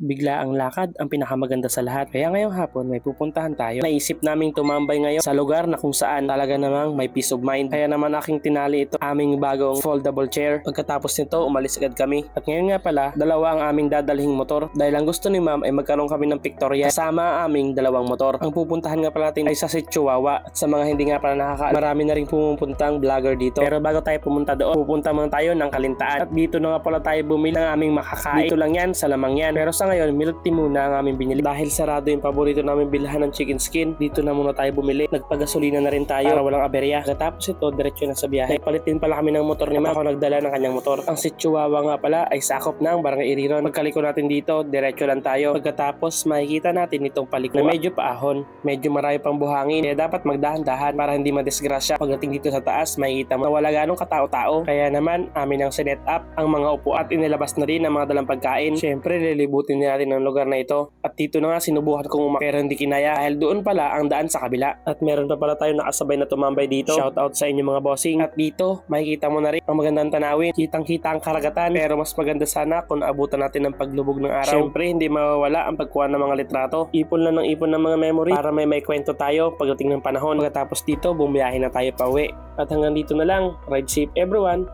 Bigla ang lakad ang pinakamaganda sa lahat. Kaya ngayong hapon may pupuntahan tayo. Naisip naming tumambay ngayon sa lugar na kung saan talaga namang may peace of mind. Kaya naman aking tinali ito aming bagong foldable chair. Pagkatapos nito umalis agad kami. At ngayon nga pala, dalawa ang aming dadalhing motor. Dahil ang gusto ni ma'am ay magkaroon kami ng pictorial kasama ang aming dalawang motor. Ang pupuntahan nga pala natin ay sa Chihuahua. At sa mga hindi nga pala marami na rin pumupuntang vlogger dito. Pero bago tayo pumunta doon, pupunta muna tayo ng Kalintaan. At dito na nga pala tayo bumili ng aming makakain. Dito lang yan, sa lamang yan. Pero sa ngayon, milk tea muna ang aming binili. Dahil sarado yung paborito namin bilhan ng chicken skin, dito na muna tayo bumili. Nagpagasolina na rin tayo para walang aberya. Katapos ito, diretso na sa biyahe. Nagpalitin pala kami ng motor ni Ma'am. Ako nagdala ng kanyang motor. Ang si Chihuahua nga pala ay sakop ng Barangay Iriron. Pagkaliko natin dito, diretso lang tayo. Pagkatapos, makikita natin itong paliko na medyo paahon. Medyo marami pang buhangin. Kaya dapat magdahan-dahan para hindi madisgrasya. Pagdating dito sa taas, makikita mo na wala ganong katao-tao. Kaya naman, amin ang sinet up ang mga upo at inilabas na rin ang mga dalang pagkain. Siyempre, lilibutin natin ang lugar na ito. At dito na nga sinubukan kong umakyat pero hindi kinaya dahil doon pala ang daan sa kabila. At meron pa pala tayo nakasabay na tumambay dito. Shout out sa inyo mga bossing. At dito makikita mo na rin ang magandang tanawin. Kitang-kita ang karagatan pero mas maganda sana kung abutan natin ng paglubog ng araw. Siyempre hindi mawawala ang pagkuha ng mga litrato. Ipon lang ng ipon ng mga memory para may kwento tayo pagdating ng panahon. Pagkatapos dito bumiyahe na tayo pa uwi. At hanggang dito na lang. Ride safe everyone.